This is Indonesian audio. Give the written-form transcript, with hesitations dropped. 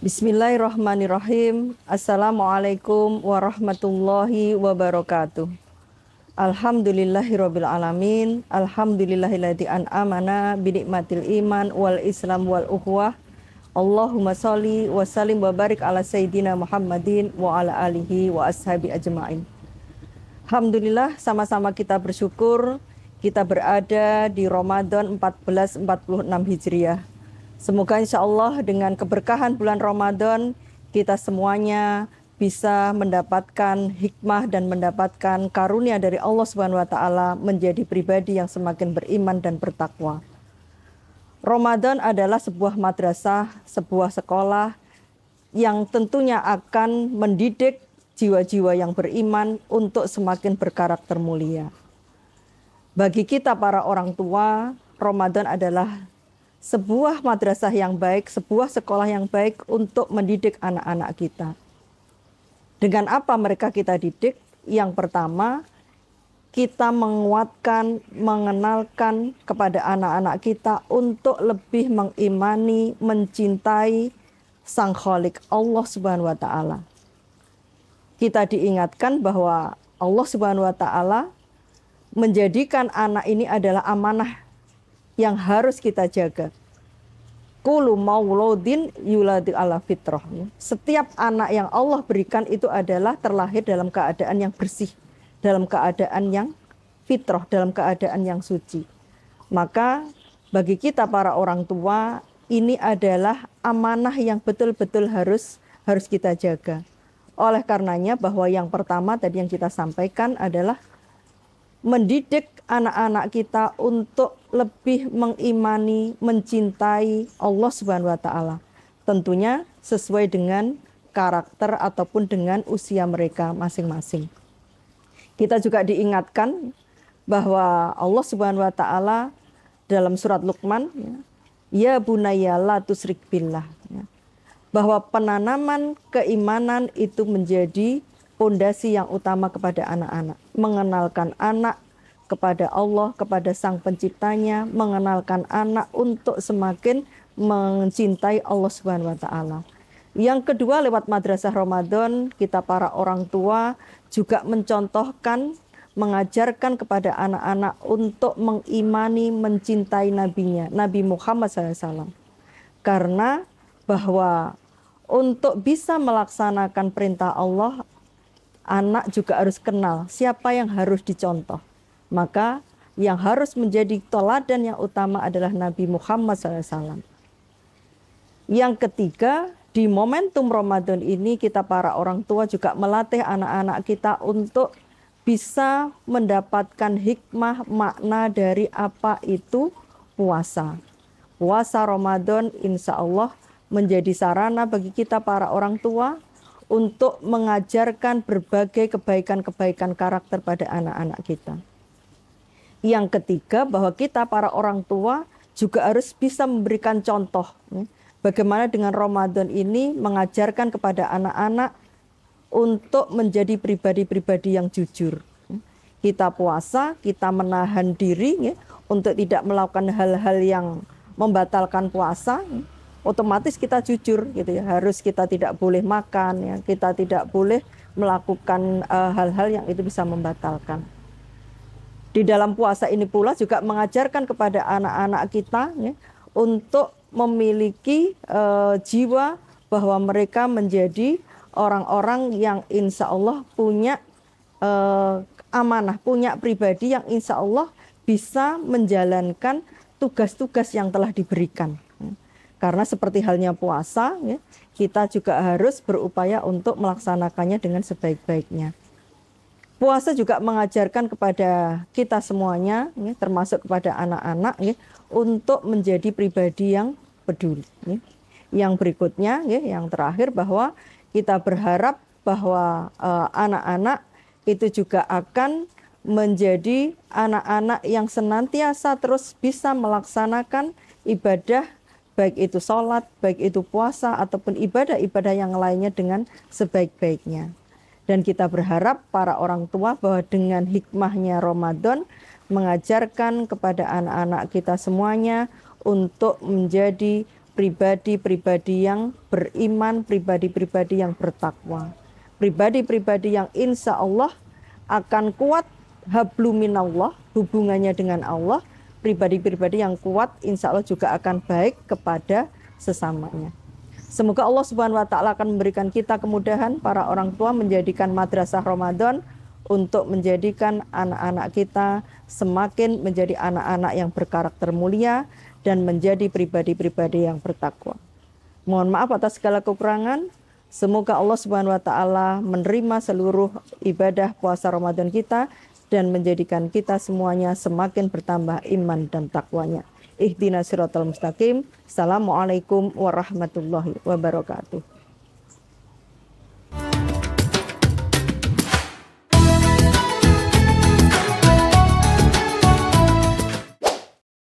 Bismillahirrahmanirrahim. Assalamualaikum warahmatullahi wabarakatuh. Alhamdulillahirabbil alamin. Alhamdulillahilladzi an'amana binikmatil iman wal islam wal ukhuwah. Allahumma sholli wa sallim wa barik ala sayyidina Muhammadin wa ala alihi wa ashabi ajmain. Alhamdulillah, sama-sama kita bersyukur kita berada di Ramadan 1446 Hijriah. Semoga insya Allah dengan keberkahan bulan Ramadan kita semuanya bisa mendapatkan hikmah dan mendapatkan karunia dari Allah Subhanahu wa Ta'ala menjadi pribadi yang semakin beriman dan bertakwa. Ramadan adalah sebuah madrasah, sebuah sekolah yang tentunya akan mendidik jiwa-jiwa yang beriman untuk semakin berkarakter mulia. Bagi kita para orang tua, Ramadan adalah sebuah madrasah yang baik, sebuah sekolah yang baik untuk mendidik anak-anak kita. Dengan apa mereka kita didik? Yang pertama, kita menguatkan, mengenalkan kepada anak-anak kita untuk lebih mengimani, mencintai Sang Khalik Allah Subhanahu wa Ta'ala. Kita diingatkan bahwa Allah Subhanahu wa Ta'ala menjadikan anak ini adalah amanah yang harus kita jaga. Kullu mauludin yuladu ala fitrah. Setiap anak yang Allah berikan itu adalah terlahir dalam keadaan yang bersih, dalam keadaan yang fitrah, dalam keadaan yang suci. Maka bagi kita para orang tua, ini adalah amanah yang betul-betul harus kita jaga. Oleh karenanya bahwa yang pertama tadi yang kita sampaikan adalah mendidik anak-anak kita untuk lebih mengimani, mencintai Allah Subhanahu wa Ta'ala. Tentunya sesuai dengan karakter ataupun dengan usia mereka masing-masing. Kita juga diingatkan bahwa Allah Subhanahu wa Ta'ala dalam surat Luqman, ya bunayya la tusyrik billah, bahwa penanaman keimanan itu menjadi pondasi yang utama kepada anak-anak. Mengenalkan anak kepada Allah, kepada Sang Penciptanya, mengenalkan anak untuk semakin mencintai Allah Subhanahu wa Ta'ala. Yang kedua, lewat madrasah Ramadan, kita para orang tua juga mencontohkan, mengajarkan kepada anak-anak untuk mengimani, mencintai nabinya, Nabi Muhammad SAW. Karena bahwa untuk bisa melaksanakan perintah Allah, anak juga harus kenal siapa yang harus dicontoh. Maka yang harus menjadi teladan yang utama adalah Nabi Muhammad SAW. Yang ketiga, di momentum Ramadan ini kita para orang tua juga melatih anak-anak kita untuk bisa mendapatkan hikmah makna dari apa itu puasa. Puasa Ramadan insya Allah menjadi sarana bagi kita para orang tua untuk mengajarkan berbagai kebaikan-kebaikan karakter pada anak-anak kita. Yang ketiga, bahwa kita para orang tua juga harus bisa memberikan contoh. Bagaimana dengan Ramadan ini mengajarkan kepada anak-anak untuk menjadi pribadi-pribadi yang jujur. Kita puasa, kita menahan diri untuk tidak melakukan hal-hal yang membatalkan puasa. Otomatis kita jujur gitu ya, harus kita tidak boleh makan ya, kita tidak boleh melakukan hal-hal yang itu bisa membatalkan. Di dalam puasa ini pula juga mengajarkan kepada anak-anak kita ya, untuk memiliki jiwa bahwa mereka menjadi orang-orang yang insya Allah punya amanah, punya pribadi yang insya Allah bisa menjalankan tugas-tugas yang telah diberikan. Karena seperti halnya puasa, ya, kita juga harus berupaya untuk melaksanakannya dengan sebaik-baiknya. Puasa juga mengajarkan kepada kita semuanya, ya, termasuk kepada anak-anak, ya, untuk menjadi pribadi yang peduli. Ya. Yang berikutnya, ya, yang terakhir bahwa kita berharap bahwa anak-anak itu juga akan menjadi anak-anak yang senantiasa terus bisa melaksanakan ibadah, baik itu sholat, baik itu puasa, ataupun ibadah-ibadah yang lainnya dengan sebaik-baiknya. Dan kita berharap para orang tua bahwa dengan hikmahnya Ramadan mengajarkan kepada anak-anak kita semuanya untuk menjadi pribadi-pribadi yang beriman, pribadi-pribadi yang bertakwa, pribadi-pribadi yang insya Allah akan kuat habluminallah, hubungannya dengan Allah. Pribadi-pribadi yang kuat insya Allah juga akan baik kepada sesamanya. Semoga Allah Subhanahu wa Ta'ala akan memberikan kita kemudahan para orang tua menjadikan madrasah Ramadan untuk menjadikan anak-anak kita semakin menjadi anak-anak yang berkarakter mulia dan menjadi pribadi-pribadi yang bertakwa. Mohon maaf atas segala kekurangan. Semoga Allah Subhanahu wa Ta'ala menerima seluruh ibadah puasa Ramadan kita dan menjadikan kita semuanya semakin bertambah iman dan takwanya. Ihdinas siratal mustaqim. Assalamualaikum warahmatullahi wabarakatuh.